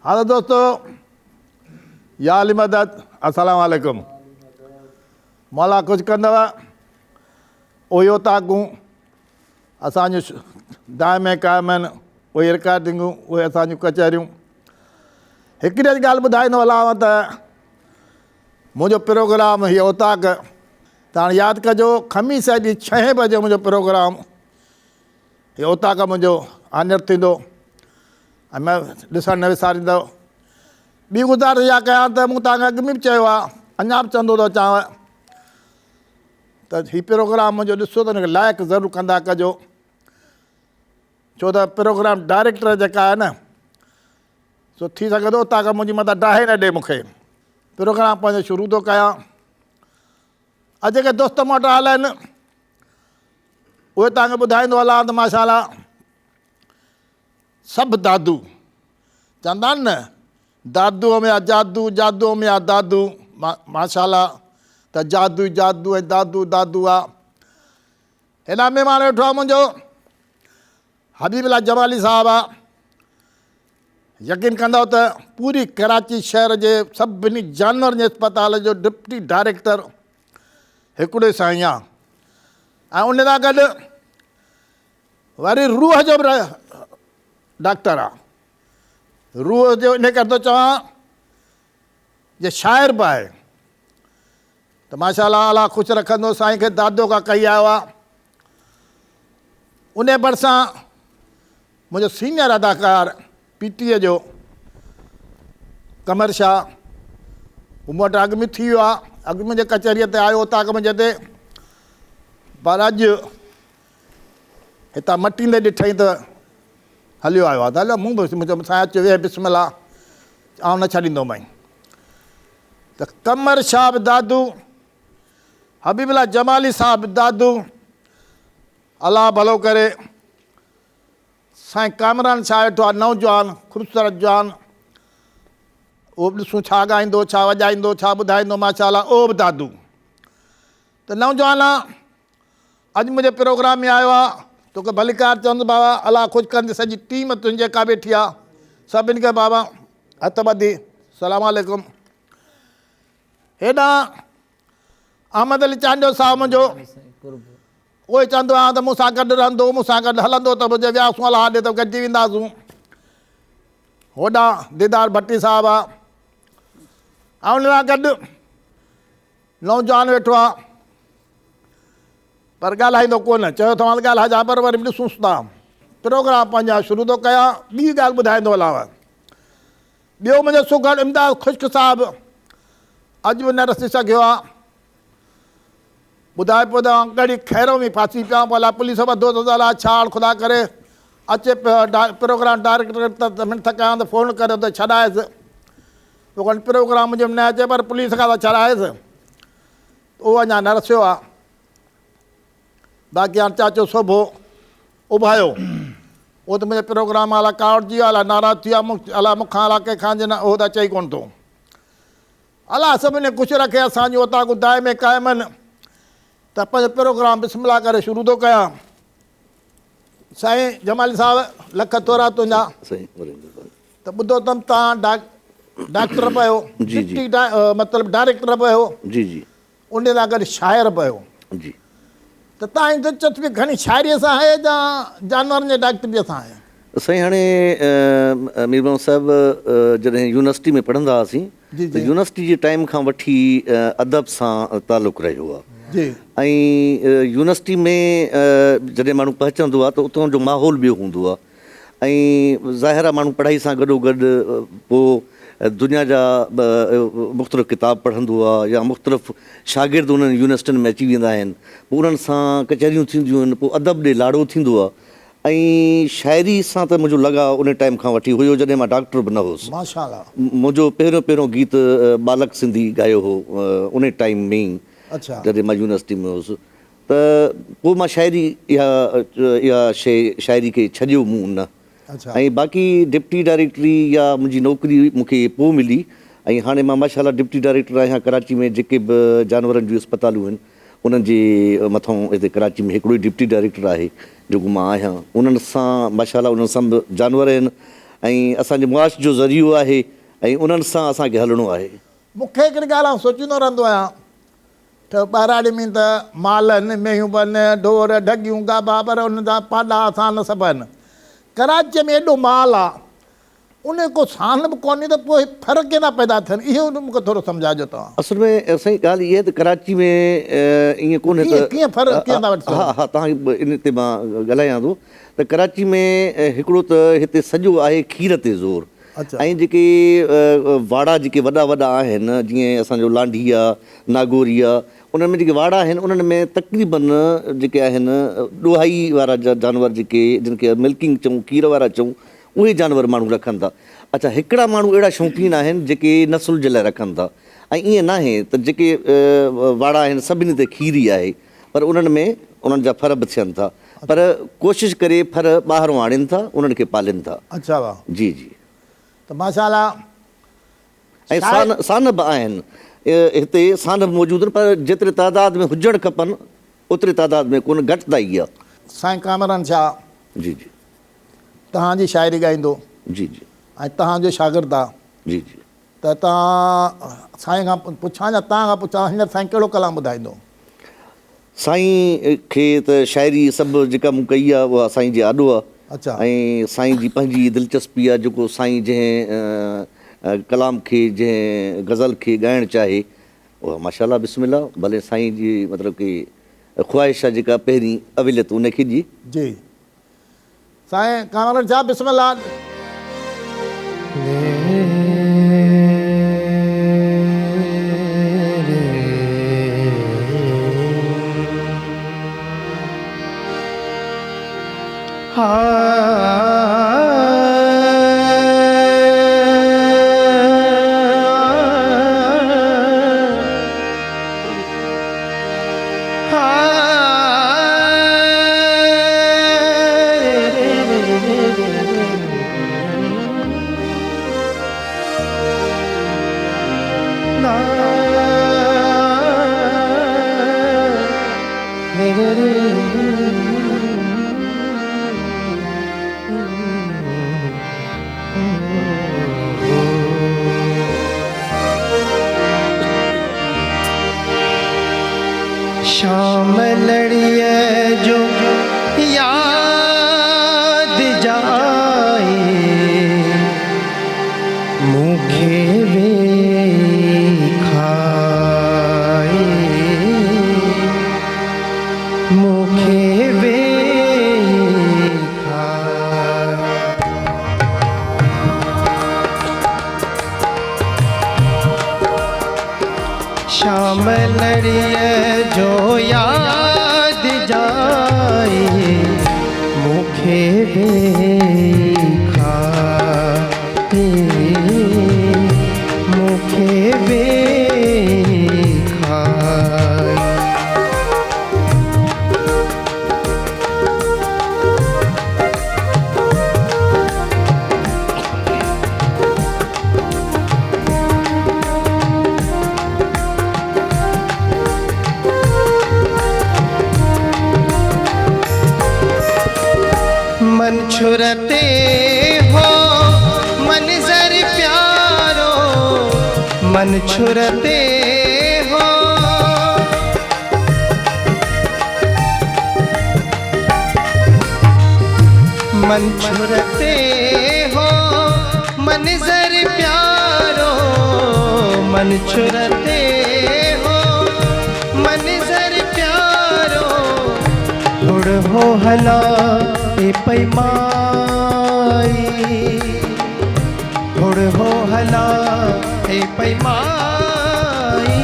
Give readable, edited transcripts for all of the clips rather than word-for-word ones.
Hello दोस्तों, या अली मदद, अस्सलाम वालेकुम। मौला कुछ कंदव उहो ताकूं असांजूं दाइम क़ाइम आहिनि, उहे रिकॉर्डिंगूं, उहे असांजूं कचहरियूं। हिकिड़ी ॻाल्हि ॿुधाईंदो हलांव त मुंहिंजो प्रोग्राम हीअ ओताक, त हाणे यादि कजो ख़मीस ॾींहुं 6 बजे मुंहिंजो प्रोग्राम हीअ ओताक मुंहिंजो आनर थींदो ऐं मैं ॾिसणु न विसारींदव। ॿी गुज़ारिश इहा कयां त मूं तव्हांखे अॻु में बि चयो आहे, अञा बि चवंदो थो चांव त हीउ प्रोग्राम मुंहिंजो ॾिसो त हिनखे लाइक़ु ज़रूरु कंदा कजो, छो त प्रोग्राम डायरेक्टर जेका आहे न सो थी सघे थो तव्हांखे मुंहिंजी मथां डाहे न ॾिए मूंखे। प्रोग्राम पंहिंजो शुरू थो कयां। अॼु जेके दोस्त मूं वटि आयल आहिनि उहे तव्हांखे ॿुधाईंदो हलां त माशाअल्लाह सभु दादू चवंदा आहिनि न, दादूअ में आहे जादू, जादूअ में आहे दादू। माशाअल्लाह त जादू ई जादू ऐं दादू दादू आहे। हिन महिमान वेठो आहे मुंहिंजो हबीबुल्लाह जमाली साहिबु आहे। यकीन कंदव त पूरी कराची शहर जे सभिनी जानवरनि जे अस्पताल जो डिप्टी डायरेक्टर हिकिड़ो साईं आहे ऐं उन सां गॾु वरी रूह जो बि डॉक्टर आहे। रूह जो इन करे थो चवां जे शाइर बि आहे। त माशाअल्लाह अलाह ख़ुशि रखंदो, साईं खे दादो खां कई आयो आहे। उन भरिसां मुंहिंजो सीनियर अदाकार पीटीअ जो कमर शाह, हू मूं वटि अॻु में थी वियो आहे, अॻु मुंहिंजे कचहरीअ ते आयो ताक़ मुंहिंजे ते, पर अॼु हितां मटींदे ॾिठईं त हलियो आयो आहे। त हलियो मूं बि मुंहिंजो साईं अचो वेह बिस्मिल्लाह, आउं न छॾींदोमांइ। त कमर शाह बि दादू, हबीबुल्लाह जमाली साहिब बि दादू, अलाह भलो करे। साईं कामरान शाह वेठो आहे, नौजवान ख़ूबसूरत जवान, उहो बि ॾिसूं छा ॻाईंदो, छा वॼाईंदो, छा ॿुधाईंदो। माशाअल्लाह उहो बि दादू। त नौजवान आहे, अॼु मुंहिंजे प्रोग्राम में आयो आहे, तोखे भलीकार चवंदो बाबा अलाह ख़ुशि कंदी। सॼी टीम तुंहिंजी जेका वेठी आहे सभिनी खे बाबा हथ ॿधी सलाम वालेकुम। हेॾां अहमद अली चांडियो साहिबु मुंहिंजो, उहो ई चवंदो आहे त मूंसां गॾु रहंदो, मूंसां गॾु हलंदो त मुंहिंजे वियासूं अलाह ॾे त गॾिजी वेंदासूं। होॾां दीदार भट्टी साहिबु आहे ऐं उन सां गॾु नौजवान वेठो आहे, पर ॻाल्हाईंदो कोन, चयो तव्हां त ॻाल्हाइजा, पर वरी बि ॾिसूंसि था। प्रोग्राम पंहिंजा शुरू थो कयां। ॿी ॻाल्हि ॿुधाईंदो हलांव। ॿियो मुंहिंजो सुगढ़ इमदाद ख़ुश्क साहिबु अॼु बि न रसी सघियो आहे। ॿुधाए पियो त घड़ी खैरों में फासी पिया, भला पुलिस ॿधो त अलाह छा ख़ुदा करे अचे पियो प्रोग्राम डायरेक्टर त मिंट कयां त फ़ोन करियो त छॾायसि। पोइ प्रोग्राम मुंहिंजो न अचे पर पुलिस खां त छॾायसि, उहो अञा न रसियो आहे। बाक़ी हाणे चाचो सोभो उभायो, उहो त मुंहिंजे प्रोग्राम अलाह कावड़जी वियो, अलाह नाराज़ थी वियो, अलाह मूंखां अलाह कंहिंखां जे न, उहो त अचे ई कोन थो। अलाह सभिनी ख़ुशि रखे। असांजूं उतां दाए में क़ाइम आहिनि। त पंहिंजो प्रोग्राम बिस्मिल्लाह करे शुरू थो कयां। साईं जमाली साहिबु लख तोरा तुंहिंजा। त ॿुधो अथमि तव्हां डॉक्टर बि आहियो, डिप्टी मतिलबु डायरेक्टर बि आहियो, उन सां गॾु शाइर बि आहियो। त तव्हांजी दिलचस्पी घणी शाइरीअ सां आहे या जानवरनि जे डॉक्टरीअ सां आहे? साईं हाणे मीर मोहम्मद साहिबु जॾहिं यूनिवर्सिटी में पढ़ंदा हुआसीं त यूनिवर्सिटी जे टाइम खां वठी अदब सां तालुक़ु रहियो आहे। ऐं यूनिवर्सिटी में जॾहिं माण्हू पहुचंदो आहे त उतां जो माहौल ॿियो हूंदो आहे। ऐं ज़ाहिर आहे माण्हू पढ़ाई सां गॾोगॾु पोइ दुनिया जा मुख़्तलिफ़ किताब पढ़ंदो आहे या मुख़्तलिफ़ शागिर्द उन्हनि यूनिवर्सिटियुनि में अची वेंदा आहिनि। पोइ उन्हनि सां कचहरियूं थींदियूं आहिनि, पोइ अदब ॾे लाड़ो थींदो आहे। ऐं शाइरी सां त मुंहिंजो लॻाव उन टाइम खां वठी हुयो जॾहिं मां डॉक्टर बि न हुउसि। माशाअल्लाह। मुंहिंजो पहिरियों गीत बालक सिंधी गायो हो उन टाइम में ई, जॾहिं मां यूनिवर्सिटी में हुउसि। त पोइ मां शाइरी इहा शइ शाइरी खे छॾियो मूं न। ऐं बाक़ी डिप्टी डायरेक्टरी या मुंहिंजी नौकिरी मूंखे पोइ मिली। ऐं हाणे मां माशाअल्लाह डिप्टी डायरेक्टर आहियां कराची में। जेके बि जानवरनि जूं अस्पतालूं आहिनि उन्हनि जे मथां हिते कराची में हिकिड़ो ई डिप्टी डायरेक्टर आहे जेको मां आहियां। उन्हनि सां माशाअल्लाह उन्हनि सां बि जानवर आहिनि ऐं असांजे मुआश जो ज़रियो आहे ऐं उन्हनि सां असांखे हलणो आहे। मूंखे हिकिड़ी ॻाल्हि आउं सोचींदो रहंदो आहियां त ॿाहिरां में त माल आहिनि, मेंहियूं बि आहिनि, ढोर ढगियूं गाबा, पर उन जा पाॾा असां न सभु आहिनि। कराचीअ में एॾो माल आहे, उन को साल बि कोन्हे, त पोइ फ़र्क़ु केॾा पैदा थियनि, इहो मूंखे थोरो सम्झाइजो तव्हां। असुल में साईं ॻाल्हि इहा आहे त कराची में ईअं कोन्हे त कीअं फ़र्क़ु कीअं था वठी सघो? हा हा, तव्हांखे इन ते मां ॻाल्हायां थो त कराची में हिकिड़ो त हिते सॼो आहे खीर ते ज़ोर, ऐं जेके वाड़ा जेके वॾा वॾा आहिनि, जीअं असांजो लांढी आहे, नागोरी आहे, उन्हनि में जेके वाड़ा आहिनि उन्हनि में तक़रीबन जेके आहिनि ॾोहाई वारा जानवर जेके जिन खे मिल्किंग चऊं, खीर वारा चऊं, उहे जानवर माण्हू रखनि था। अच्छा, हिकिड़ा माण्हू अहिड़ा शौक़ीन आहिनि जेके नसुल जे लाइ रखनि था, ऐं ईअं न आहे त जेके वाड़ा आहिनि सभिनी ते खीर ई आहे, पर उन्हनि में उन्हनि जा फर बि थियनि था, पर कोशिशि करे फर ॿाहिरों आणनि था, उन्हनि खे पालनि था। अच्छा वाह, जी जी। त माशाल्लाह। ऐं सान बि आहिनि हिते, सान बि मौजूदु आहिनि, पर जेतिरे तादाद में हुजणु खपनि ओतिरे तादाद में कोन, घटिताई आहे। साईं कामरान शाह जी जी तव्हांजी शाइरी ॻाईंदो, जी जी, ऐं तव्हांजो शागिर्दु आहे, जी जी। त तव्हां साईं खां पुछां या तव्हां खां पुछां, हींअर साईं कहिड़ो कलाम ॿुधाईंदो? साईं खे त शाइरी सभु जेका मूं कई आहे उहा साईं जे आॾो आहे। अच्छा। ऐं साईं जी पंहिंजी दिलचस्पी आहे, जेको साईं जंहिं कलाम खे, जंहिं गज़ल खे ॻाइणु चाहे उहा माशाल्लाह बिस्मिल्लाह, भले साईं जी मतिलबु की ख़्वाहिश आहे जेका पहिरीं अविलियत उनखे ॾिए। जी साईं कामरान शाह बिस्मिल्लाह। शाम लड़िए जो याद जाए, मुखे वे खाए, मुखे वे शाम लड़िए जो याद जाए, मुखे देखा मुखे देखा। मन छुरते हो मंजर प्यारो, मन छुरते हो मन छुरते हो मंजर प्यारो, मन छुरते हो मंजर प्यारो। उड़ हो हला पैमाई, थोड़ हो हला पैमाई,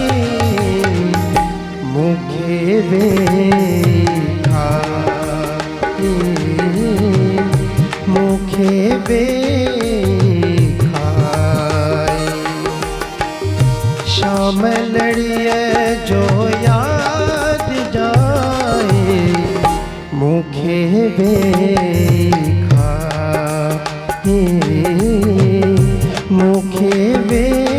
मुखे देखा मुखे देखा। शाम लड़िए जो याद जाए, मुखे देखा मुखे देखा।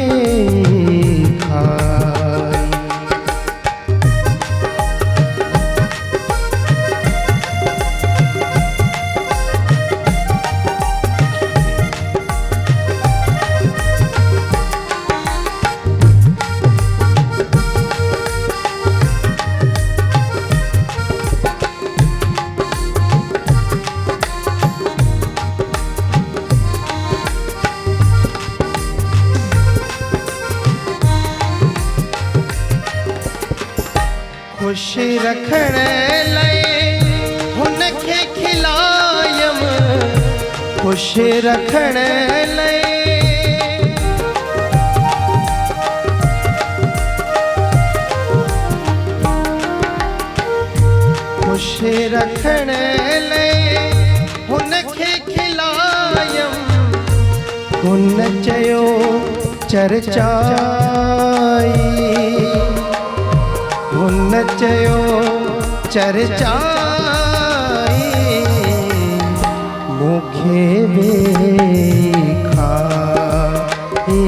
ख़ुशि रखण लाइ हुनखे खिलायम ख़ुशि रखण लाइ ख़ुशि रखण लाइ हुनखे खिलायम हुन चयो चर्चाई हुन चयो चर्चाई मूंखे बि खाए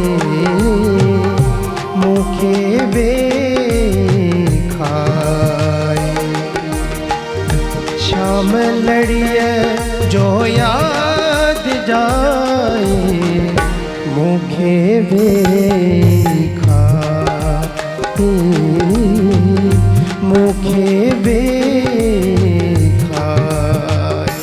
मूंखे बि खाए शाम लड़ीअ जो यादि जाए मूंखे बि खाए मूंखे बि खाए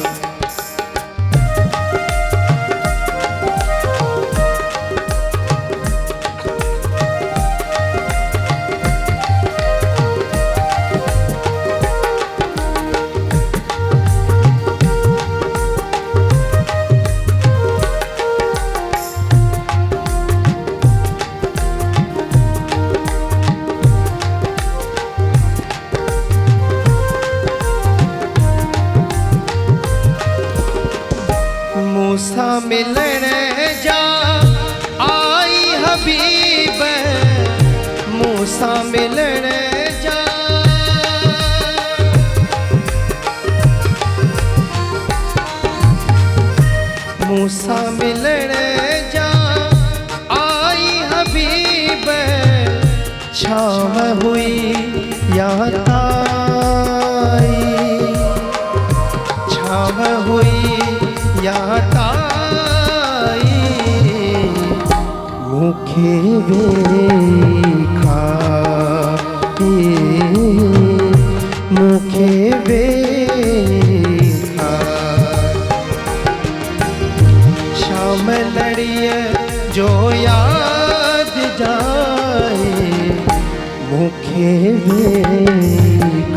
मूसा मिलण जा आई हबीब मूसा मिलण जा मूसा मिलण जा आई हबीब शाम हुई या ताई शाम हुई या ताई मूंखे बि खाए मूंखे बि खाए शाम लड़ीअ जो यादि जाए मूंखे बि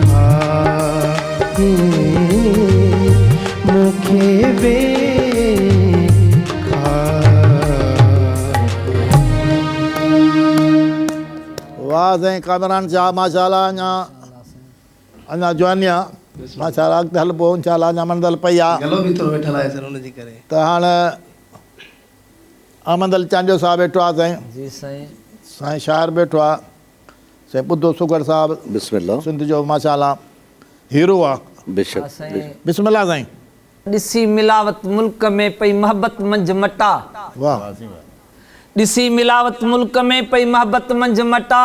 खाए मूंखे बि वाह साईं कामरान शाह माशाल्लाह अञा जवानी आहे माशाल्लाह अॻिते हल पोइ इंशाल्लाह अञा मंदल पई आहे गलो बि थोरो वेठल आहे सर हुनजे करे त हाणे अमंदल चांडियो साहिबु वेठो आहे साईं जी साईं साईं शाइर वेठो आहे साईं ॿुधो सुगर साहिबु बिस्मिल्लाह सिंध जो माशाल्लाह हीरो आहे बेशक साईं बिस्मिल्लाह साईं ॾिसी मिलावत मुल्क में पई मोहब्बत मंझि मटा वाह ॾिसी मिलावत मुल्क में पई मोहब्बत मंझि मटा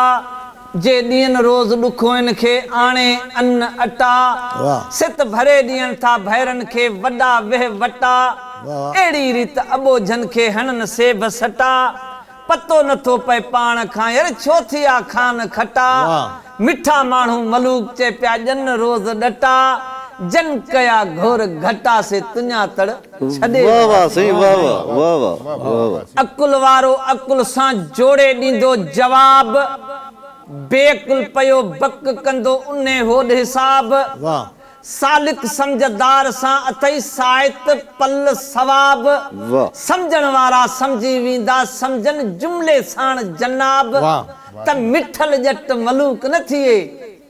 जे ॾींहनि रोज़ ॾुखो इन खे आणे अन्न अटा वाह सित भरे ॾियनि था भैरनि खे वॾा वेह वटा वाह अहिड़ी रीत अबोझनि खे हणनि सेब सटा पतो नथो पए पाण खां यार छो थी आ खान खटा वाह मिठा माण्हू मलूक चे पिया ॼन रोज़ ॾटा जन कया घोर घटा से तुञा तड़ छॾे वाह वाह सही वाह वाह वाह वाह वाह वाह अकुल वारो अकुल सां जोड़े ॾींदो जवाब बेकुल पयो बक कंदो उन्हे होॾ हिसाब वाह सालिक समझदार सां अथई साइत पल सवाब वाह समझण वारा समझी वेंदा समझन जुमले साण जनाब वाह त मिठल ॼट मलूक न थिए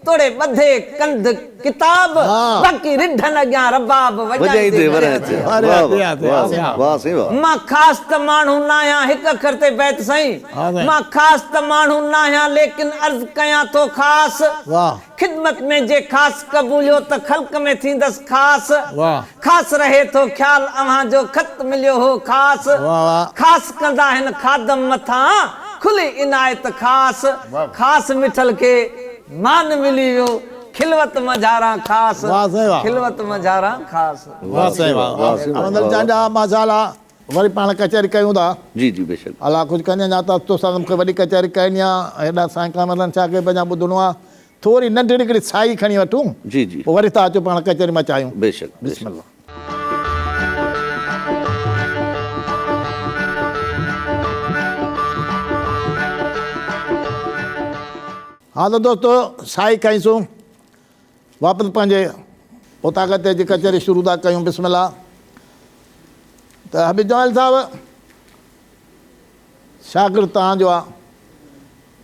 तोड़े बधे कंध किताब हाँ। बाकी रिढन अॻियां रबाब वॼाईंदे वराईंदे वाह अरे, वाह अते, वाह अते, अते। वाह सही वाह मां ख़ास त माण्हू न आहियां हिकु अखर ते बैत साईं हाँ साईं। मां ख़ास त माण्हू न आहियां लेकिन अर्ज़ कयां थो ख़ासि वाह खिदमत में जे ख़ास क़बूलियो त ख़ल्क़ में थींदसि ख़ासि वाह ख़ास रहे थो ख्याल अव्हां जो ख़त मिलियो हो ख़ास वाह वाह ख़ास कंदा आहिनि खादम मथां खुली इनायत ख़ास ख़ास मिठल खे मान मिली वियो खिलवत मझारा ख़ास वाह साईं वाह खिलवत मझारा ख़ास वाह साईं वाह अमंदल चांडा माशाल्लाह वरी पाण कचहरी कयूं था जी जी बेशक अला कुझु कनि अञा त तोसां मूंखे वॾी कचहरी करणी आहे हेॾा साईं कामरन छा खे पंहिंजा ॿुधणो आहे थोरी नंढड़ी हिकिड़ी साई खणी वठूं जी जी पोइ वरी था अचो पाण कचहरी मचायूं बेशक बेशक बिस्मिल्लाह हाँ तो दोस्तों साई खाईसूं वापसि पंहिंजे उतां ते जी कचहरी शुरू था कयूं। बिस्मिल्लाह। त हबीब जमाल साहिबु, शागिर्द तव्हांजो आहे,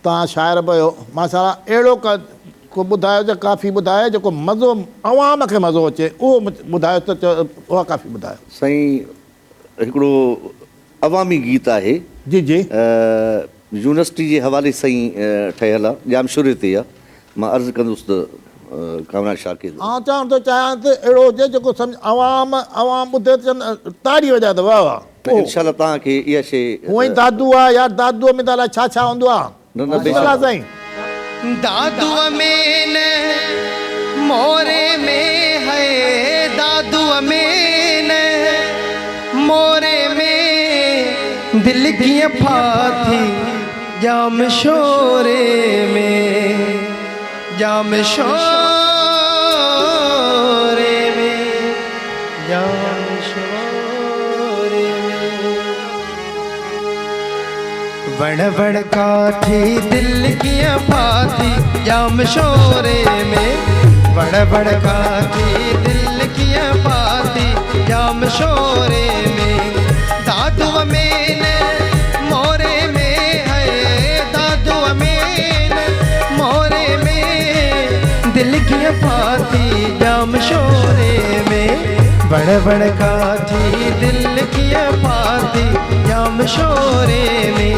तव्हां शाइर बि आहियो माशाल्लाह। अहिड़ो को ॿुधायो जो काफ़ी ॿुधायो जेको मज़ो अवाम खे मज़ो अचे, उहो ॿुधायो त उहा काफ़ी ॿुधायो। साईं हिकिड़ो अवामी गीत आहे जी जी यूनिवर्सिटी जे हवाले सां ई ठहियलु आहे, जाम शुरू ते आहे। मां अर्ज़ु कंदुसि त कामरान शाकिर चवणु थो चाहियां त अहिड़ो हुजे जेको सम्झ अवाम ॿुधे त ताड़ी वॼाए त वाह वाह। इनशाला तव्हांखे इहा शइ हूअं ई दादू आहे यार, दादूअ में त अलाए छा छा हूंदो आहे। न बिस्मिल्लाह साईं। दादुआ में न मोरे में है, दादुआ में न मोरे में दिल की फाथी जाम शोरे में, जाम शोरे में, जाम शोरे में। वण वण काठी दिल की फाथी जाम शोरे में, वण वण काठी दिल की फाथी जाम शोरे में। दादुआ में न मोरे में है, दादुआ में न मोरे में दिल की फाथी जाम शोरे में, वण वण काठी दिल की फाथी जाम शोरे में,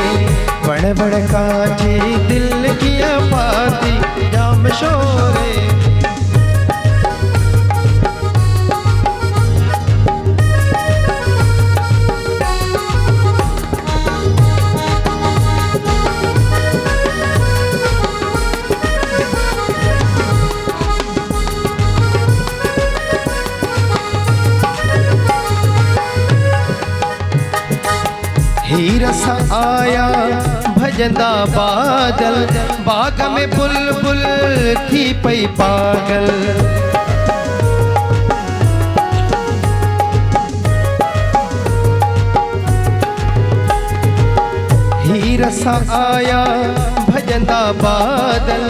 वण वण काठी दिल की फाथी जाम शोरे। हीरा सा आया भजंदा बादल, बाग में बुलबुल थी पई पागल। हीरा सा आया भजंदा बादल,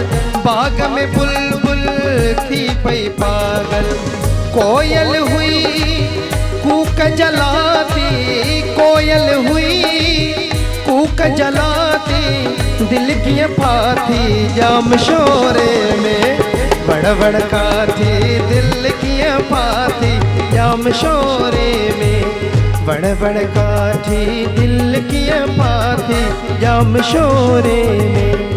बाग में बुलबुल थी पई पागल। कोयल हुई कूक जलाती, कोयल हुई कूक जलाती दिल की फाथी जाम शोरे में, बड़ बड़ काठी दिल की फाथी जाम शोरे में, बड़ बड़ काठी दिल की फाथी जाम शोरे में।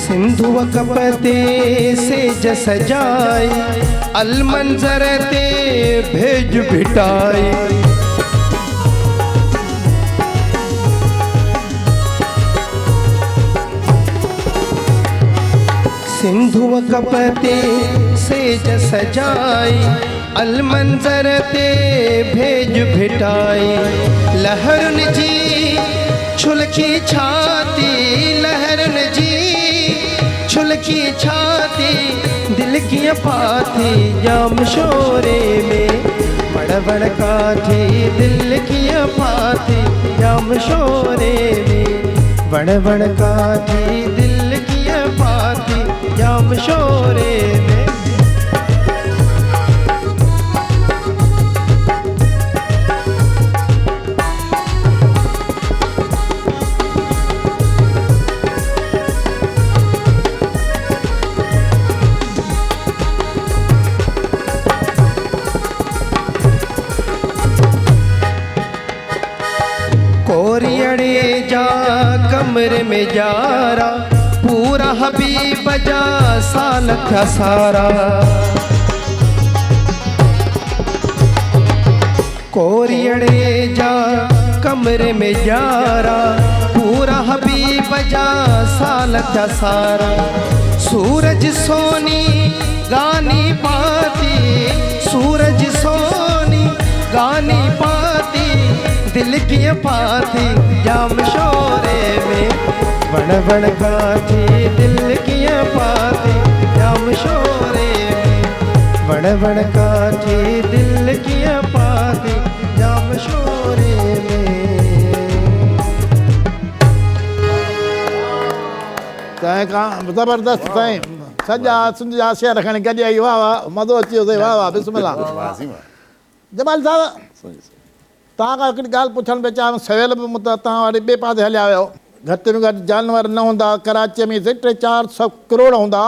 सिंधुआ कपते से जस जाए, अलमंजर ते भेज भिटाए। सिंधुआ कपते से जस जाए, अलमंजर ते भेज भिटाए। लहरन जी छुलकी छाती, लहरन जी छुलकी छाती दिल की फाथी जाम शोरे में, बड़ बड़ काठी दिल की फाथी जाम शोरे में, बड़ बड़ काठी दिल की फाथी जाम शोरे में। कोरियड़े जा कमरे में जारा, पूरा हबीब जा साल था सारा। कोरियड़े जा कमरे में जारा, पूरा हबीब जा साल था सारा। सूरज सोनी गानी पाती, सूरज सोनी गानी पाती दिल की फाथी जाम शोरे वण वण काठी दिल कीअं पाती जाम शोरे में वण वण काठी दिल कीअं पाती जाम शोरे में साईं का ज़बरदस्त साईं सॼा सिंध जा शेर खणी गॾु आई वाह वाह मज़ो अची वियो साईं वाह वाह बिस्मिल्लाह जमाल साहिबु तव्हां खां हिकिड़ी ॻाल्हि पुछणु पिया चाहियां सवेल बि तव्हां वरी ॿिए पासे हलिया वियो घटि में घटि जानवर न हूंदा कराची में 300-400 करोड़ हूंदा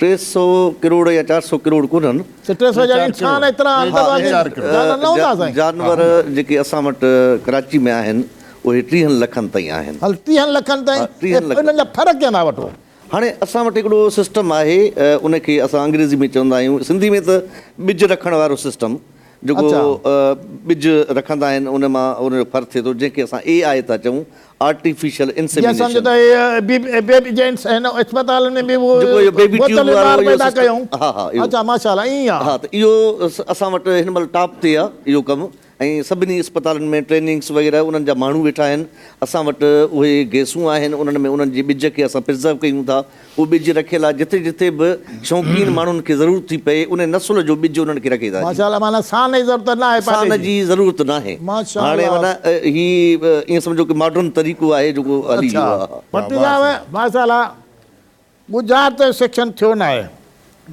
300 करोड़ या 400 करोड़ कोन्हनि 300 जा इंसान एतिरा जानवर न हूंदा साईं जानवर जेके असां वटि कराची में आहिनि उहे 30 लखनि ताईं आहिनि हल 30 लखनि ताईं 30 लख। इन्हनि जा फ़र्क़ु कंहिं था वठो हाणे असां वटि हिकिड़ो सिस्टम आहे उनखे असां अंग्रेज़ी में चवंदा आहियूं सिंधी में त ॿिज रखण वारो सिस्टम जेको ॿिज रखंदा आहिनि उन मां उनजो फर्क़ु थिए थो जंहिंखे असां AI था चऊं आर्टिफिशियल जीअं सम्झो इंसेमिनेशन त इहे बेबी जेंट्स आहिनि अस्पतालनि में बि उहो जेको इहो baby tube बोतल वारो ॿार इहो पैदा system- कयूं हा, हा, इहो। अच्छा माशाल्लाह ईअं आहे हा त इहो असां वटि हिन महिल टॉप ते आहे इहो कमु ऐं सभिनी अस्पतालनि में ट्रेनिंग्स वग़ैरह उन्हनि जा माण्हू वेठा आहिनि असां वटि उहे गैसूं आहिनि उन्हनि में उन्हनि जे ॿिज खे असां प्रिज़र्व कयूं था उहो ॿिज रखियलु आहे जिथे जिथे बि शौक़ीन माण्हुनि खे ज़रूरत थी पए उन नसुल जो ॿिज उन्हनि खे रखे था माशाल्लाह माना सान जी ज़रूरत न आहे सान पाले जी ज़रूरत न आहे माशाअल्लाह। हाणे माना ही ईअं सम्झो कि मॉडर्न तरीक़ो आहे जेको हली वियो आहे पटी साहब माशाल्लाह गुजरात सेक्शन थियो न आहे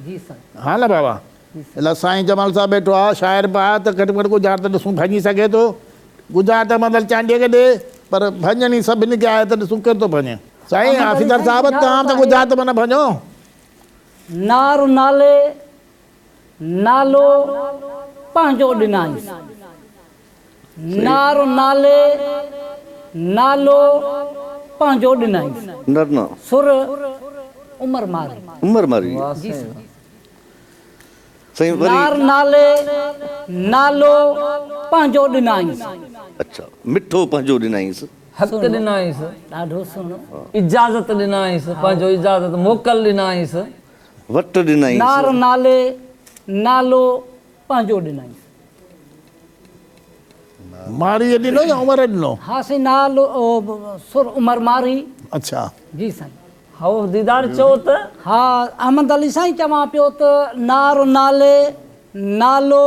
जी साईं हा न बाबा अलाए साईं जमाल साहब वेठो आहे शाइर बि आहे त घटि में घटि गुजरात ॾिसूं भञी सघे थो गुजरात मतिलबु चांडीअ खे ॾे पर भञणी सभिनी खे आहे त ॾिसूं केरु थो भञे साईं हाफ़िज़र साहब तव्हां त गुजरात माना भञो नार नाले नालो पंहिंजो ॾिनाईंसि नार नाले नालो पंहिंजो ॾिनाईंसि न न सुर उमर मारी उमर मारी साईं वरी नार नाले नालो पंहिंजो ॾिनाईंसि अच्छा मिठो पंहिंजो ॾिनाईंसि हक़ ॾिनाईंसि ॾाढो सुहिणो इजाज़त ॾिनाईंसि पंहिंजो इजाज़त मोकल ॾिनाईंसि वट ॾिनाईंसि नार नाले नालो पंहिंजो ॾिनाईंसि मारी ॾिनो या उमिरि ॾिनो हा साईं नालो सुर उमर मारी अच्छा जी साईं हाओ दीदार चओ त हा अहमद अली साईं चवां पियो त नार नाले नालो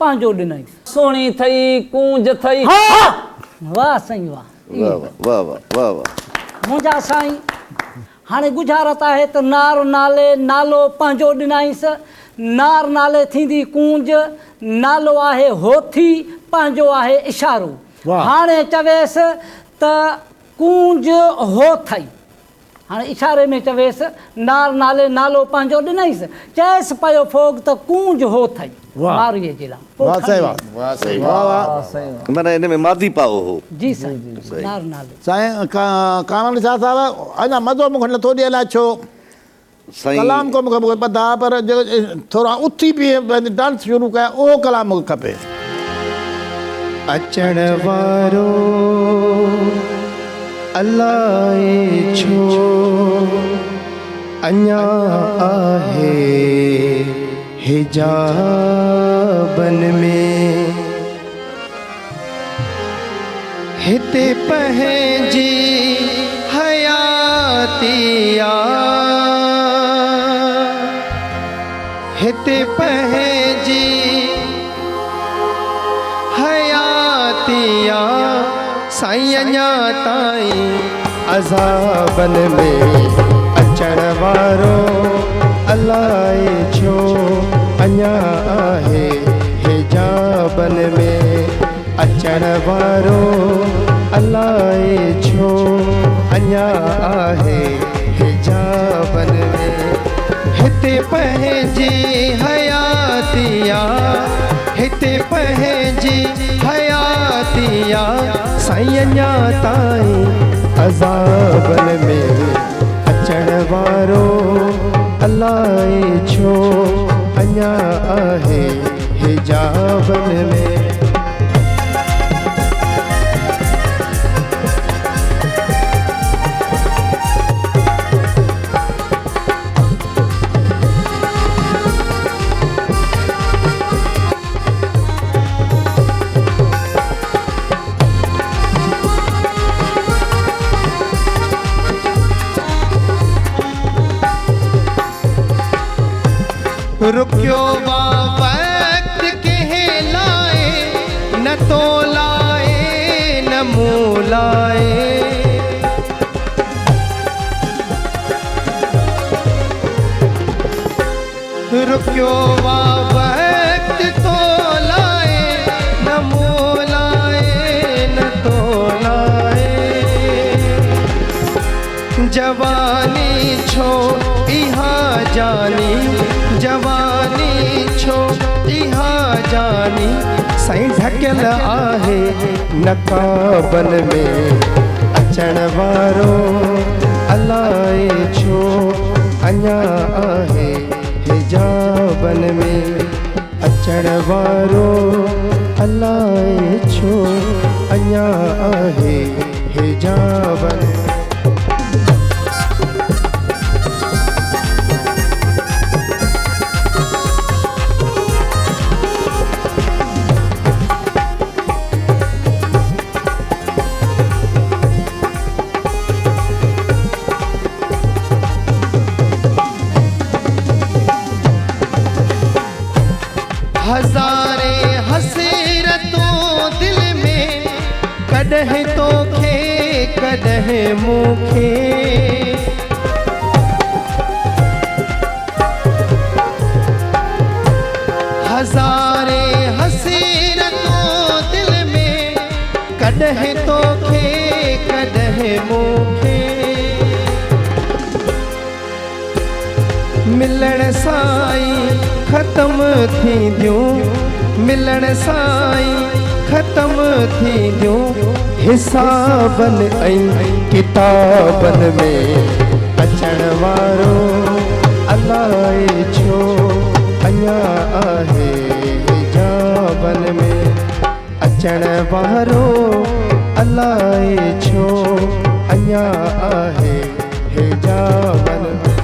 पंहिंजो ॾिनाईंसि सोणी थई कूंज थई वाह साईं वाह वाह वाह वाह वाह वाह मुंहिंजा साईं हाणे गुजारत आहे त नार नाले नालो पंहिंजो ॾिनाईंसि नार नाले थींदी कूंज नालो आहे होथी पंहिंजो आहे इशारो वाह। हाणे चवेसि त कूंज हो थई हाणे इशारे में चवेसि नार नाले नालो पंहिंजो ॾिनईसि चएसि पियो फोग त कूंज हो थई वाह। मारीअ जे लाइ वाह साईं वाह वाह वाह माना हिन में मादी पाओ हो जी साईं नार नाले साईं कानूनी शाह साहब अञा मज़ो मूंखे नथो ॾिए अलाए छो साईं कलाम को मूंखे पता पर थोरा उथी बीहे डांस शुरू कया उहो कलाम मूंखे खपे अचण वारो अलाए छो अञा आहे हिजाबन में हिते पंहिंजी हयातिया हिते पंहिंजी हयातिया साईं अञा ताईं अज़ाबन में अचण वारो अलाए छो अञा आहे हिजाबन में अचण वारो अलाए छो अञा आहे हिजाबन में हिते पंहिंजी हयातिया हिते पंहिंजी हयातिया साईं अञा ताईं अज़ाबन में अचण वारो अलाए छो अञा आहे हिजाबन में रुकियो वा वक्त कहलाए न तो लाए न मुँह लाए रुकियो वा वक्त तो लाए न मुँह लाए न तो लाए जवानी छो इहा जानी जवानी छो इहा जानी साईं ढकियल आहे नकाबन में अचण वारो अलाए छो अञा आहे हिजाबन में अचण वारो अलाए छो अञा आहे हिजाबन हज़ारे हसरतों दिल में कॾहिं तोखे कॾहिं मूंखे हज़ारे हसरतों दिल में कॾहिं तोखे कॾहिं मूंखे मिलण साईं ख़त्म थींदियूं मिलण साईं ख़त्म थींदियूं हिसाबन ऐं किताबन में अचण वारो अलाए छो अञा आहे हिजाबन में अचण वारो अलाए छो अञा आहे हिजाबन में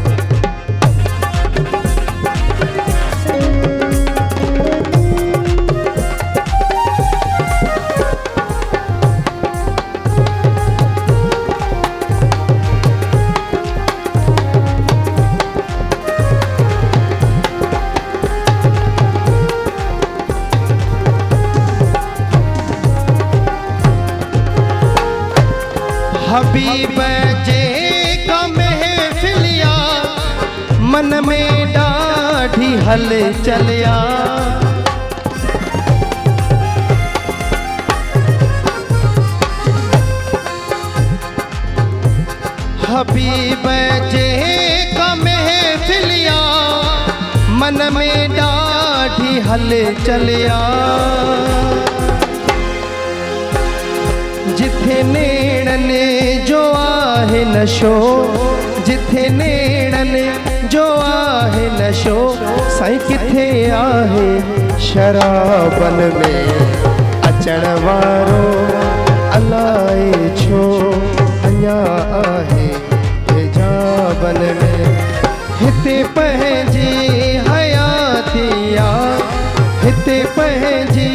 हबीब जे का महफिलिया मन में ॾाढी हल चलिया हबीब जे का महफिलिया मन में ॾाढी हल चलिया जिथे नेड़ने जो आहे नशो जिथे नेड़ने जो आहे नशो साईं किथे आहे शराबन में अचण वारो अलाए छो अञा आहे हिजाबन में हिते पंहिंजी हयातिया हिते पंहिंजी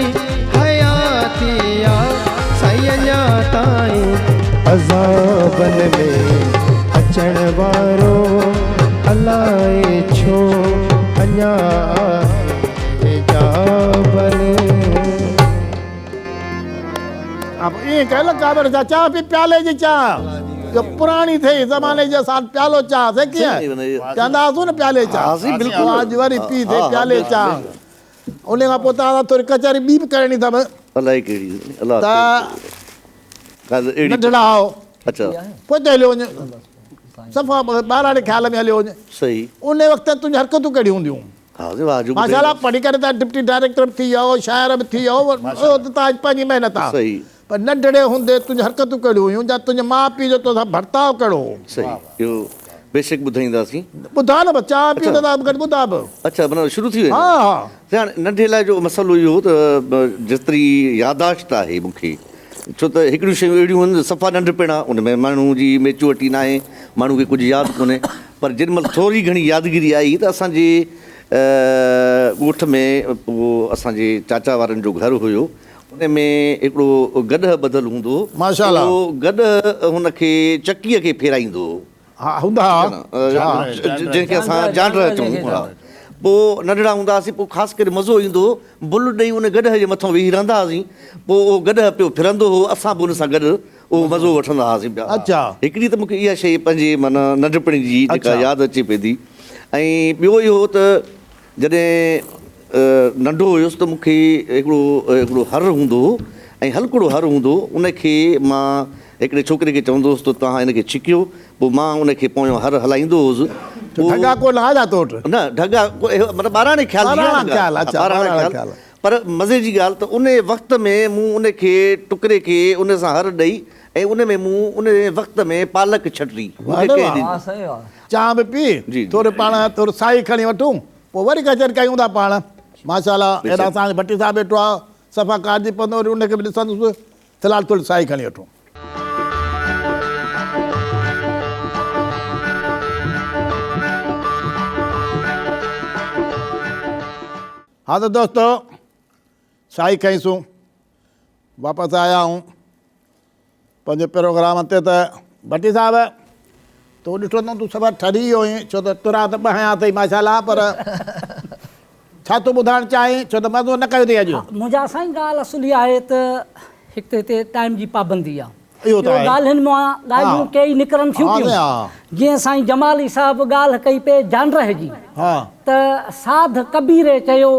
हयातिया अञा ताईं अज़ाबन में अचण वारो अलाए छो अञा हिजाबन अब ये कह लो काबर चाचा भी प्याले जी चाह जो पुरानी थे जमाने जे साथ प्यालो चाह से क्या चंदा आसू न प्याले चाह जी बिल्कुल आज वरी पी थे प्याले चाह उन्हें का पोता तो कचहरी बीप करनी था अलाए कहिड़ी अलाह नंढड़ा हो अच्छा पोइ हलियो वञे सफ़ा ॿारहं ख़्याल में हलियो वञे सही उन वक़्तु तुंहिंजी हरकतूं कहिड़ियूं हूंदियूं हा जी वाह माशाल्लाह पढ़ी करे तव्हां डिप्टी डायरेक्टर बि थी वियो शाइर बि थी वियो तव्हां पंहिंजी महिनत आहे सही पर नंढड़े हूंदे तुंहिंजी हरकतूं कहिड़ियूं हुयूं या तुंहिंजे माउ पीउ जो तोसां बर्ताव कहिड़ो हो सही इहो बेशक ॿुधाईंदासीं ॿुधा न बच्चा पीउ त गॾु ॿुधा बि अच्छा माना शुरू थी हा वेंदो हा हाणे नंढे लाइ जो मसइलो इहो त जेतिरी यादाश्त आहे मूंखे छो त हिकिड़ियूं शयूं अहिड़ियूं आहिनि सफ़ा नंढपिण आहे उन में माण्हू जी मेच्योरिटी न आहे माण्हू खे कुझु यादि कोन्हे पर जेॾीमहिल थोरी घणी यादगिरी आई त असांजे ॻोठ में पोइ असांजे चाचा वारनि जो घरु हुयो उन में हिकिड़ो गॾु ॿधल हूंदो माशाल्लाह गॾु हुनखे चकीअ खे फेराईंदो हा हूंदा जंहिंखे असां जांडर चऊं पोइ नंढड़ा हूंदा हुआसीं पोइ ख़ासि करे मज़ो ईंदो हो बुल ॾेई उन गॾ जे मथां वेही रहंदा हुआसीं पोइ उहो गॾ पियो फिरंदो हो असां बि उन सां गॾु उहो मज़ो वठंदा हुआसीं पिया अच्छा। हिकिड़ी त मूंखे इहा शइ पंहिंजे माना नंढपण जी जेका यादि अचे पई थी ऐं ॿियो इहो त जॾहिं नंढो हुयुसि त मूंखे हिकिड़ो हर हूंदो हो ऐं हलकड़ो हर हूंदो हो उनखे मां हिकिड़े छोकिरे खे चवंदो हुउसि त तव्हां हिनखे छिकियो पोइ मां उनखे पोयों हर हलाईंदो हुउसि ढगा को न आया तो वटि? न ढगा मतिलबु ॿारहाणे ख़्याल ख़्याल। पर मज़े जी ॻाल्हि त उन वक़्त में मूं उनखे टुकड़े खे उन सां हर ॾेई ऐं उन में मूं उन वक़्त में पालक छटी चांहि बि पी थोरो पाण थोरो साई खणी वठूं पोइ वरी गजर कयूं था पाण माशाल्लाह अहिड़ा असांजो भट्टी साहिबु वेठो आहे सफ़ा काजी पवंदो वरी उनखे बि ॾिसंदुसि फ़िलहालु थोरी साई खणी वठूं। हाँ तो दोस्तों साई खईसूं वापसि आया आहियूं पंहिंजे प्रोग्राम ते त भट्टी साहिबु तूं ॾिठो न तूं सभु ठरी वियो हुई छो त तुरा त ॿाहियां अथई माशाल्लाह पर छा तूं ॿुधाइणु चाहीं छो त मज़ो न कयो अथई अॼु? मुंहिंजा साईं ॻाल्हि असुली आहे त हिकु त हिते टाइम जी पाबंदी आहे इहो त आहे। ॻाल्हियुनि मां ॻाल्हियूं कई निकिरनि थियूं जीअं साईं जमाली साहिबु ॻाल्हि कई पे जानरह जी त साध कबीरे चयो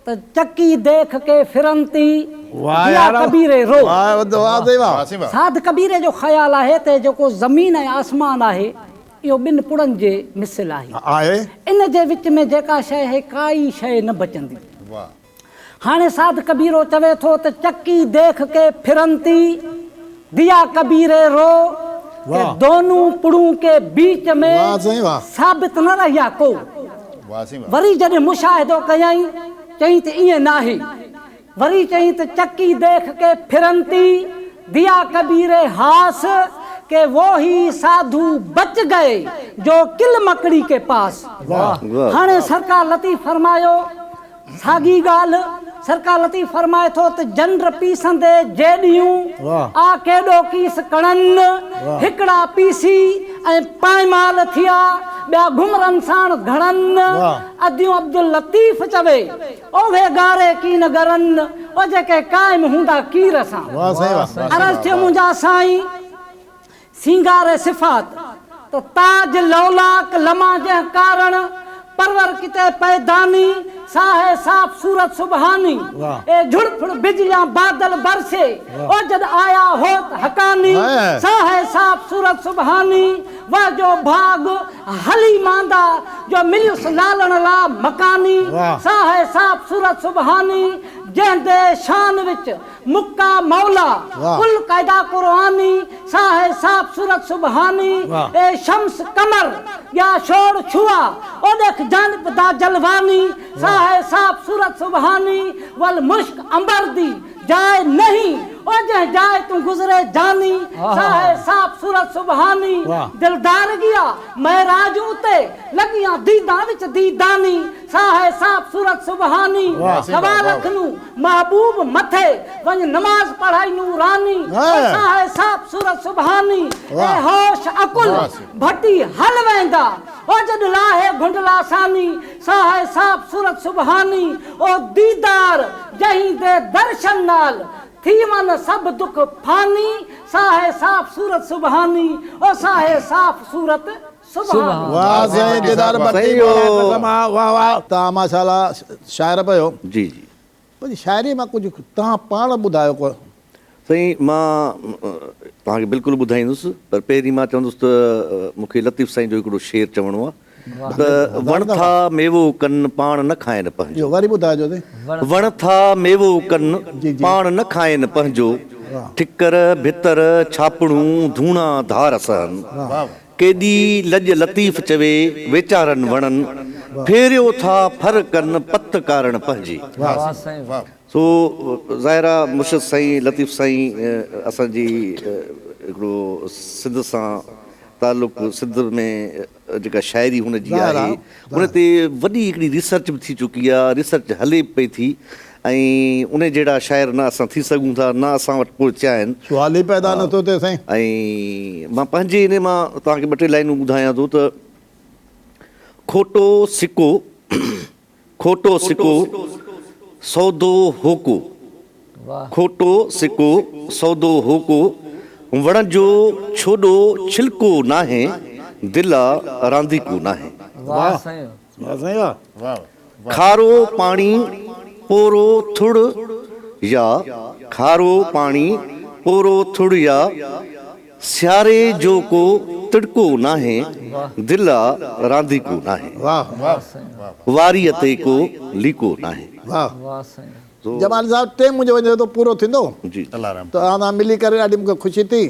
त चकी देख के फिरन थी दिया कबीरे रो। साध कबीरे जो ख़्यालु आहे त जेको ज़मीन ऐं आसमान आहे इहो ॿिनि पुड़नि जे मिसल आहे इन जे विच में जेका शइ आहे काई शइ न बचंदी। हाणे साध कबीरो चवे थो त चक्की देख के फिरन थी दिया कबीरे रो के दोनों पुड़ों के बीच में साबित न रहिया को। वरी जॾहिं मुशाहिदो कयई चई त ईअं न आहे वरी चई त चक्की देख के फिरन थी दिया कबीरे हास के वो ही साधु बच गए जो किल मकड़ी के पास। हाणे सरकार लतीफ़ फरमायो साॻी ॻाल्हि सरकार लतीफ़ फरमाए थो त जंड पीसंदे जेॾियूं आ केॾो कीस कणनि हिकिड़ा पीसी ऐं पायमाल थिया ॿिया घुमरनि साण घणनि अदियूं अब्दुल लतीफ़ चवे ओहे गारे की न गरनि ओ जेके क़ाइम हूंदा कीर सां। अर्ज़ थियो मुंहिंजा साईं सिंगारे सिफ़ात तो ताज लौलाक लमा जंहिं कारण परवर किते पैदानी साहे साफ सूरत सुबहानी ए झुड़फुड़ बिजलियां बादल बरसे ओ जद आया होत हकानी साहे साफ सूरत सुबहानी वह जो भाग हली मांदा जो मिलियुस लालण ला मकानी साहे साफ सूरत सुबहानी जंदे शान विच मुक्का मौला कुल कायदा कुरानी साहे साफ सूरत सुबहानी ए शम्स कमर या शोर छुआ ओ देख जानब दा जलवानी साहे साफ सूरत सुबहानी वल मुश्क अंबर दी जाए नहीं ओ जह जाए तू गुजरे जानी साहे साफ सूरत सुबहानी दिलदार गया महराज उते लगियां दीदा विच दीदानी साहे साफ सूरत सुबहानी सवा लख नु महबूब मथे वंज नमाज पढ़ाई नूरानी साहे साफ सूरत सुबहानी ए होश अकुल भट्टी हल वेंदा ओ जद लाहे घुंडला सानी साहे साफ सूरत सुबहानी ओ दीदार जहीं दे दर्शन नाल थी मन सब दुख फानी साहे साफ सूरत सुबहानी ओ साहे साफ सूरत सुबहानी। वाह साईं दीदार भट्टी वाह वाह तव्हां माशाल्लाह शाइर पियो जी जी पर शाइरी मां कुझु तव्हां पाण ॿुधायो को साईं मां तव्हांखे बिल्कुलु ॿुधाईंदुसि पर पहिरीं मां चवंदुसि त मूंखे लतीफ़ साईं जो हिकिड़ो शेर चवणो आहे त वण था मेवो कन पाण न खाइनि पंहिंजो। वरी ॿुधाइजो वण था मेवो कन पाण न खाइनि पंहिंजो ठिकर भितर छापड़ूं धूणा धार सन केॾी लॼ लतीफ़ चवे वीचारनि वणनि फेरियो था फर कनि पत कारण पंहिंजी। सो ज़ाहिरा मुर्शिद साईं लतीफ़ साईं असांजी हिकिड़ो सिंध सां तालुक़ सिंध में जेका शाइरी हुनजी आहे उन ते वॾी हिकिड़ी रिसर्च बि थी चुकी आहे रिसर्च हले पई थी ऐं उन जहिड़ा शाइर न असां थी सघूं था न असां वटि पहुचा आहिनि सुवाल ई पैदा नथो थिए साईं। ऐं मां पंहिंजे इन मां तव्हांखे ॿ टे लाइनूं ॿुधायां थो त खोटो सिको खोटो सिको सौदो होको, वाह खोटो सिको सौदो होको, वण जो छोॾो छिलको नाहे, दिला रांदीको नाहे। वाह साईं वाह साईं वाह वाह खारो पाणी पोरो थुड़ या, खारो पाणी पोरो थुड़ या, सियारे जो को तिड़को नाहे, दिला रांदीको नाहे। वाह वाह वारीअ ते को लीको नाहे। वाह वाह साईं जमाल साहब टे मुंहिंजो वञे तो पूरो थींदो जी त असां मिली करे ॾाढी मूंखे ख़ुशी थी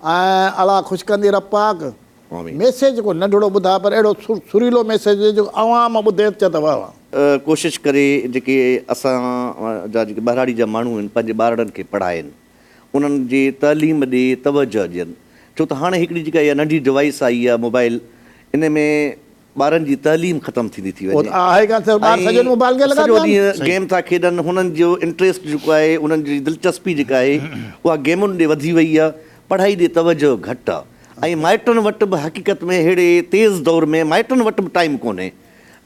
ऐं अला ख़ुशि कंदी रपाक आमीन। मैसेज को नंढड़ो ॿुधा पर अहिड़ो सुरीलो मैसेज जो आवाम ॿुधे अचे त वाह वाह कोशिशि करे जेके असां जा जेके ॿाहिराड़ी जा माण्हू आहिनि पंहिंजे ॿारनि खे पढ़ाइनि, उन्हनि जे तइलीम ॾे तवजो ॾियनि, छो त हाणे हिकिड़ी जेका इहा नंढी डिवाइस आई आहे मोबाइल, इन में ॿारनि जी तइलीम ख़तमु थींदी थी वञे। आहे कान ॿार सॼो मोबाइल खे लॻा सॼो पिया आहिनि। ॾींहुं गेम था खेॾनि, हुननि जो इंट्रस्ट जेको आहे, उन्हनि जी दिलचस्पी जेका आहे उहा गेमुनि ॾे वधी वई आहे, पढ़ाई ॾे तवजो घटि आहे। ऐं माइटनि वटि बि हक़ीक़त में अहिड़े तेज़ दौर में माइटनि वटि बि टाइम कोन्हे,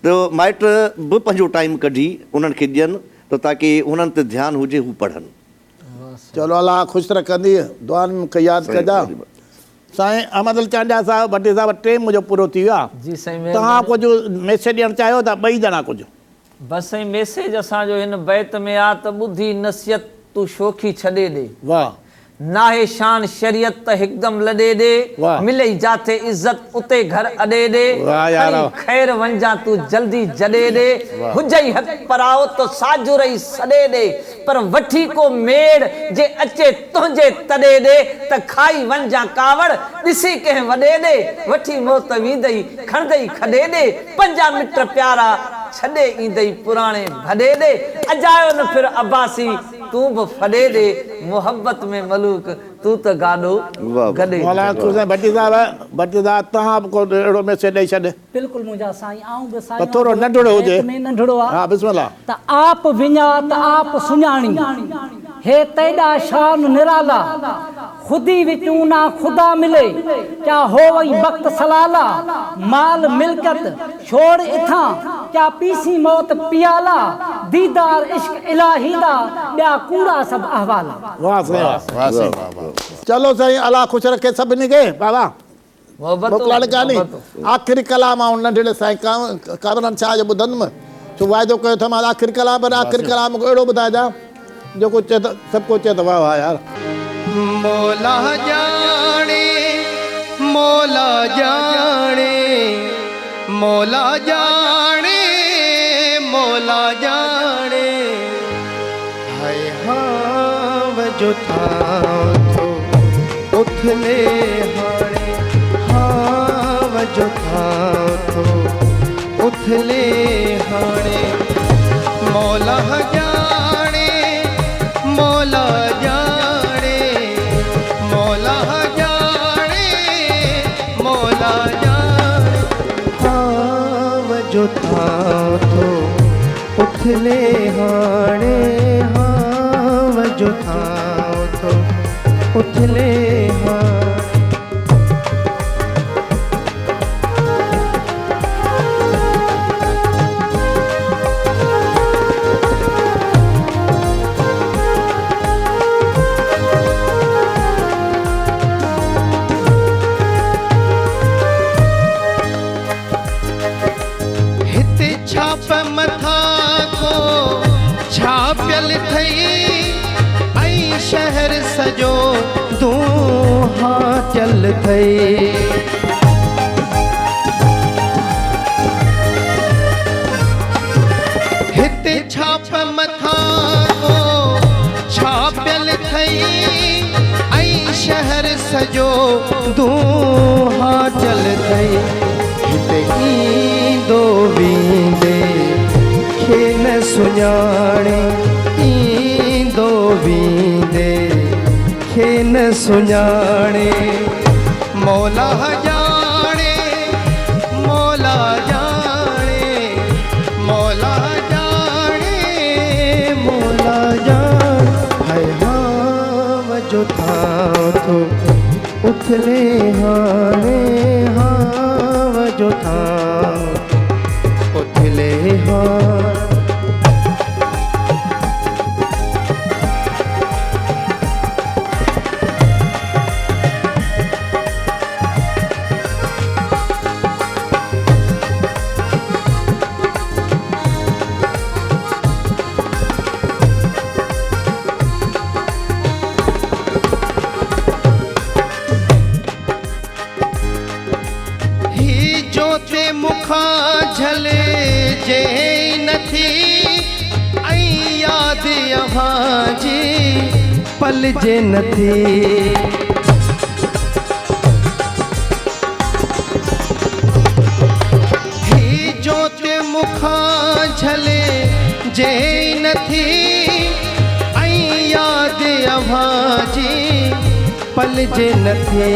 त माइट बि पंहिंजो टाइम कढी उन्हनि खे ॾियनि त ताकी उन्हनि ते ध्यानु हुजे, हू पढ़नि। चलो अलाह ख़ुशि रखंदी दुआनि मूंखे यादि कजा। साईं अहमद अली चांडिया साहिबु भट्टी साहिबु टे मुंहिंजो पूरो थी वियो आहे। जी साईं तव्हां कुझु मैसेज ॾियणु चाहियो था ॿई ॼणा कुझु? बसि साईं मैसेज असांजो हिन बैत में आहे त ॿुधी नसीहत तूं शोखी छॾे ॾे, वाह नाहे शान शरीयत त हिकदम लॾे वाह। ॾे, मिले जाथे इज़त उते घर अॾे वाह यार। ॾे, ख़ैर वंजा तूं जल्दी जॾे ॾे, हुजई हक़ पराओ तो साजो रही सॾे ॾे, पर वठी को मेड़ जे अचे तुंहिंजे तॾे ॾे, त खाई वंजा कावड़ ॾिसी कंहिं वॾे ॾे, वठी मौत वींदई खणंदई खॾे ॾे, पंजा मिट प्यारा छॾे ईंदई पुराणे भॾे ॾे, अजायो न फिर अब्बासी तूं बि फॾे ॾे, मोहब्बत में मलूक तूं त गाॾो गॾे। मौलाना ख़ुशि ऐं भट्टी साहिबु तव्हां बि को अहिड़ो मैसेज ॾेई छॾे बिल्कुलु मुंहिंजा साईं आऊं बि साईं त थोरो नंढड़ो हुजे। में नंढड़ो आहे हा बिस्मिल्लाह। त आप विञा त आप सुञाणी, हे तेॾा शान निराला, खुदी विचूं ना खुदा मिले, क्या हो वही वक्त सलाला, माल मिल्कत छोड़ इथां, क्या पीसी मौत पियाला, दीदार इश्क इलाही दा, ॿिया कूड़ा सभु अहवाला। वाह साईं वाह। चलो साईं अलाह ख़ुशि रखे सभिनी खे बाबा मोकिलण कान्हे। आख़िरी कलाम आहे नंढड़े साईं कामरान शाह जो ॿुधंदुमि, छो वाइदो कयो अथमि आख़िरी कलाम, पर आख़िरी कलाम मूंखे अहिड़ो ॿुधाइजां जेको चए त सभु को चए त वाह वाह यार। मौला जाने मौला जाने मौला जाने मौला जाने, हाय हाँ जो था तो उथले हाणे, हाँ जो था तो उथले हाणे, मौला जाने मौला जाने मौला जाने मौला जाने, हाँ जो था तो उथले हाणे, हाँ जो था तो उथले हाणे। छाप मथा को छापियल थई, ऐं शहर सॼो दूहा चल थई, हिते छाप मथा को छापियल थई, ऐं शहर सॼो दूहा चल थई, हिते ईंदो वेंदे खे न सुञाणे, ईंदो वेंदे खे न सुञाणे, मौला जाने मौला जाने मौला जाने मौला जाने, हाय हाँ जो था तो उथले हाणे, हाँ जो था उथले झले जे नथी ऐं यादि अव्हांजी पल जे नथी ही जोत मुखां झले जे नथी ऐं यादि अव्हांजी पल जे नथी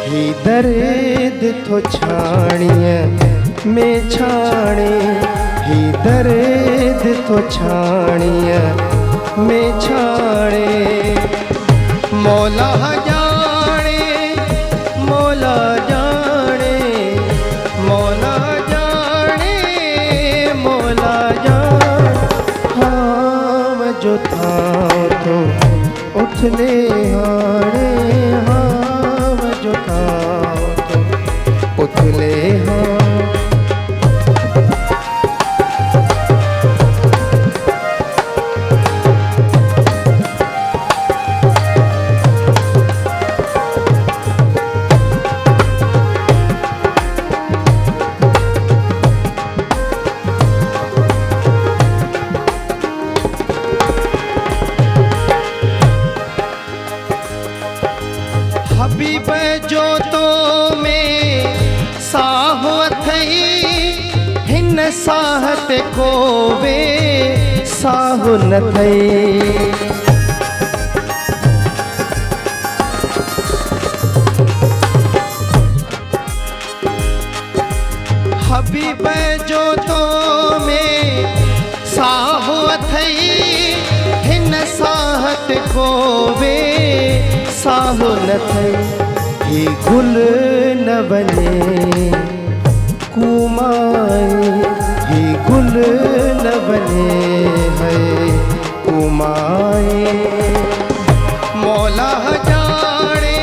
ही दर्द थो छाणीअ में छाणे ही दर्द थो छाणीअ में छाणे मौला जाने मौला जाने मौला जाने मौला जाने हाम जो था तो उथले हाणे हाम जो था तो उथले हाँ हबीब जो तो में साहो अथई हिन साहत को वे साहो न थई हबीब जो तो में साहो अथई हिन साहत को वे साहो न थई ही गुल न बने कुमाई ही गुल न बने है कुमाई मौला जाने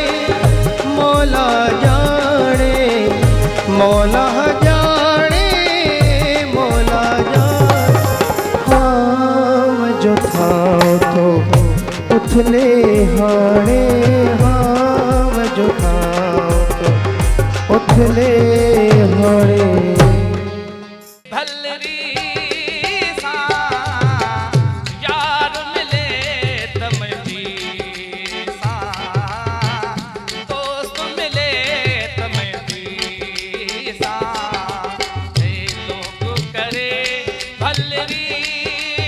मौला जाने मौला जाने मौला जाने हाँ जो था तो उथले हाणे हाम जो था तो उथले हाणे